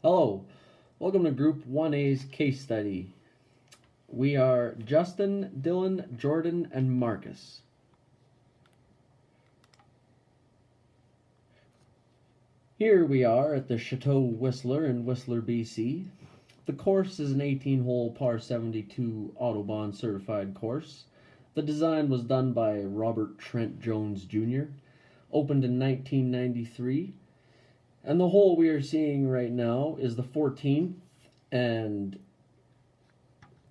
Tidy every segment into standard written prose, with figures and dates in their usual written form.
Hello, welcome to Group 1A's case study. We are Justin, Dylan, Jordan, and Marcus. Here we are at the Chateau Whistler in Whistler, BC. The course is an 18-hole par 72 Autobahn certified course. The design was done by Robert Trent Jones Jr., opened in 1993. And the hole we are seeing right now is the 14th, and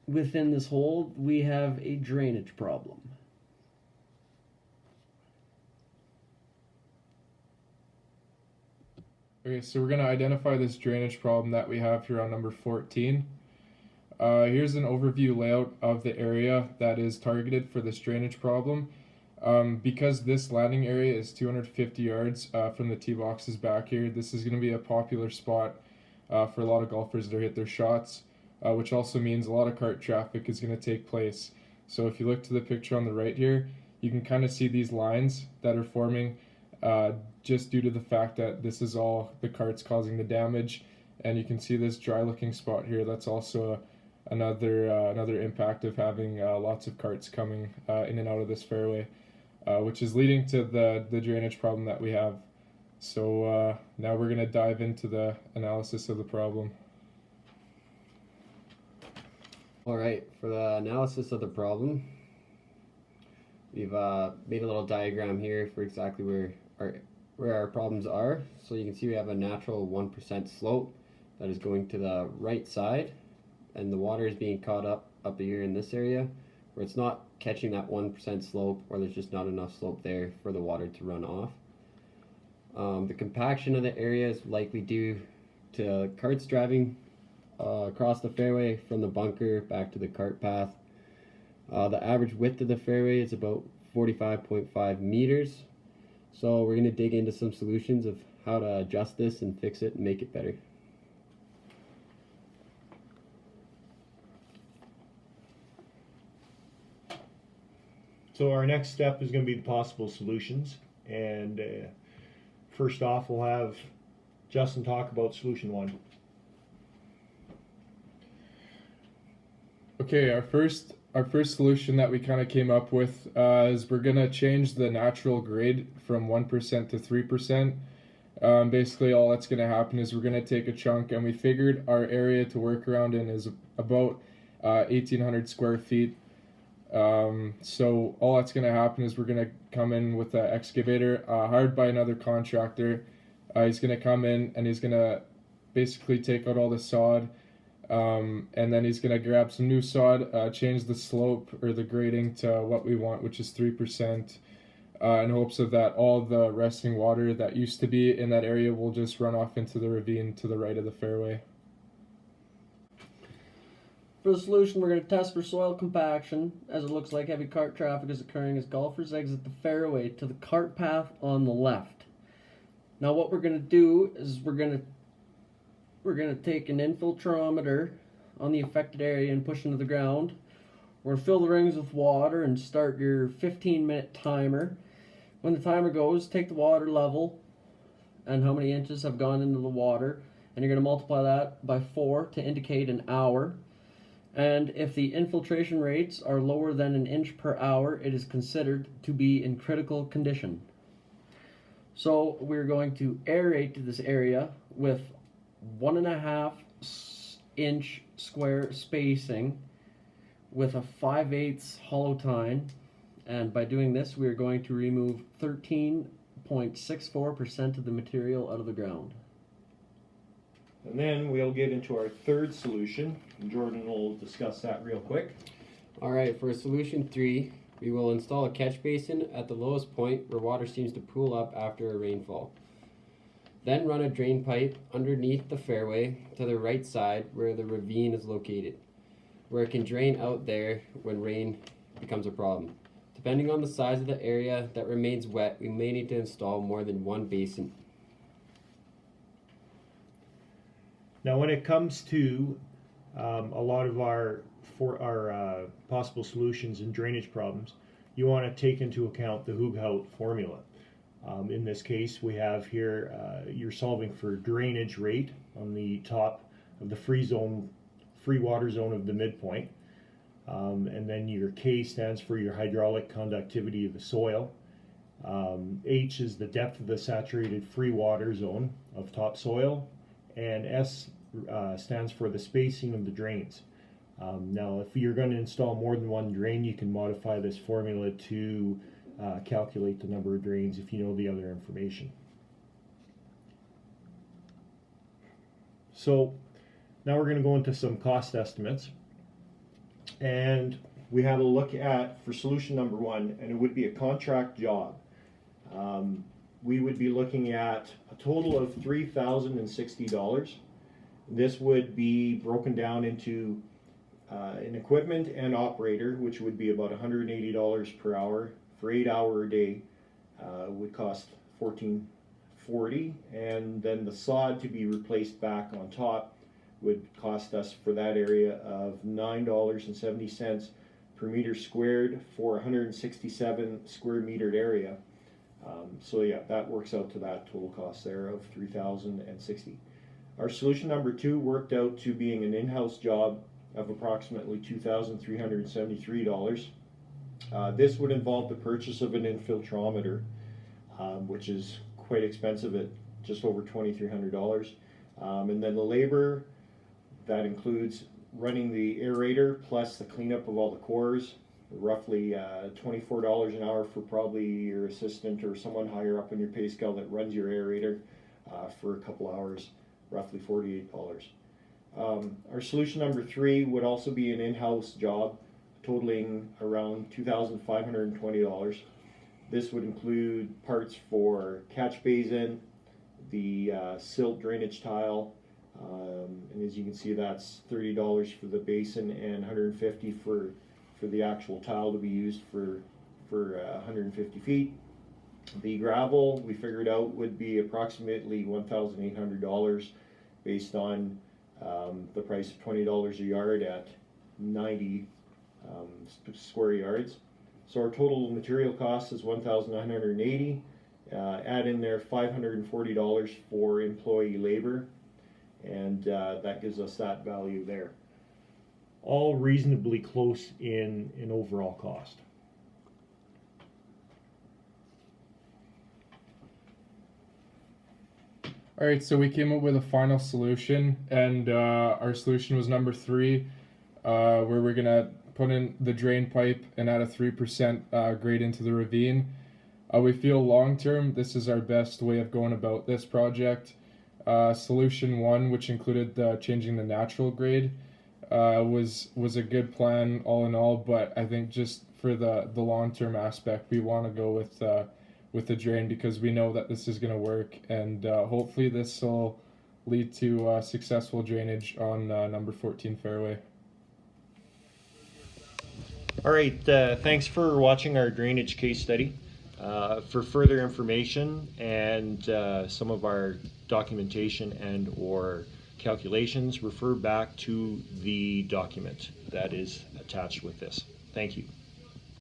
within this hole we have a drainage problem. Okay, so we're going to identify this drainage problem that we have here on number 14. Here's an overview layout of the area that is targeted for this drainage problem. Because this landing area is 250 yards from the tee boxes back here, this is going to be a popular spot for a lot of golfers that hit their shots, which also means a lot of cart traffic is going to take place. So if you look to the picture on the right here, you can kind of see these lines that are forming just due to the fact that this is all the carts causing the damage. And you can see this dry looking spot here. That's also another impact of having lots of carts coming in and out of this fairway. Which is leading to the drainage problem that we have. So now we're going to dive into the analysis of the problem. Alright, for the analysis of the problem, we've made a little diagram here for exactly where our problems are. So you can see we have a natural 1% slope that is going to the right side, and the water is being caught up here in this area, where it's not catching that 1% slope, or there's just not enough slope there for the water to run off. The compaction of the area is likely due to carts driving across the fairway from the bunker back to the cart path. The average width of the fairway is about 45.5 meters. So we're going to dig into some solutions of how to adjust this and fix it and make it better. So our next step is going to be the possible solutions, and first off we'll have Justin talk about solution one. Okay, our first solution that we kind of came up with is we're going to change the natural grade from 1% to 3%. Basically all that's going to happen is we're going to take a chunk, and we figured our area to work around in is about 1,800 square feet. So all that's going to happen is we're going to come in with an excavator hired by another contractor. He's going to come in and he's going to basically take out all the sod, and then he's going to grab some new sod, change the slope or the grading to what we want, which is 3%, in hopes of that all the resting water that used to be in that area will just run off into the ravine to the right of the fairway. For the solution, we're going to test for soil compaction, as it looks like heavy cart traffic is occurring as golfers exit the fairway to the cart path on the left. Now what we're going to do is we're going to take an infiltrometer on the affected area and push into the ground. We're going to fill the rings with water and start your 15-minute timer. When the timer goes, take the water level and how many inches have gone into the water, and you're going to multiply that by 4 to indicate an hour. And if the infiltration rates are lower than an inch per hour, it is considered to be in critical condition. So we're going to aerate this area with 1.5 inch square spacing with a 5/8 hollow tine. And by doing this, we're going to remove 13.64% of the material out of the ground. And then we'll get into our third solution, and Jordan will discuss that real quick. Alright, for solution 3, we will install a catch basin at the lowest point where water seems to pool up after a rainfall. Then run a drain pipe underneath the fairway to the right side where the ravine is located, where it can drain out there when rain becomes a problem. Depending on the size of the area that remains wet, we may need to install more than one basin. Now when it comes to a lot of our possible solutions and drainage problems, you want to take into account the Hooge-Hout formula. In this case, we have here, you're solving for drainage rate on the top of the free water zone of the midpoint. And then your K stands for your hydraulic conductivity of the soil. H is the depth of the saturated free water zone of topsoil, and S stands for the spacing of the drains. Now, if you're going to install more than one drain, you can modify this formula to calculate the number of drains if you know the other information. So now we're going to go into some cost estimates, and we have a look at, for solution number one, and it would be a contract job. We would be looking at a total of $3,060. This would be broken down into an equipment and operator, which would be about $180 per hour. For 8 hour a day would cost $14.40, and then the sod to be replaced back on top would cost us for that area of $9.70 per meter squared for 167 square metered area. So yeah, that works out to that total cost there of $3,060. Our solution number two worked out to being an in-house job of approximately $2,373. This would involve the purchase of an infiltrometer, which is quite expensive at just over $2,300. And then the labor, that includes running the aerator plus the cleanup of all the cores, roughly $24 an hour for probably your assistant or someone higher up in your pay scale that runs your aerator for a couple hours, roughly $48. Our solution number three would also be an in-house job, totaling around $2,520. This would include parts for catch basin, the silt drainage tile, and as you can see, that's $30 for the basin and $150 for the actual tile to be used for 150 feet. The gravel, we figured out, would be approximately $1,800 based on the price of $20 a yard at 90 square yards. So our total material cost is $1,980. Add in there $540 for employee labor, and that gives us that value there. All reasonably close in overall cost. All right, so we came up with a final solution, and our solution was number three, where we're gonna put in the drain pipe and add a 3% grade into the ravine. We feel long term this is our best way of going about this project. Solution one, which included changing the natural grade, was a good plan all in all, but I think just for the long term aspect, we want to go with the drain because we know that this is going to work, and hopefully this will lead to successful drainage on number 14 fairway. All right, thanks for watching our drainage case study. For further information and some of our documentation and or calculations, refer back to the document that is attached with this. Thank you.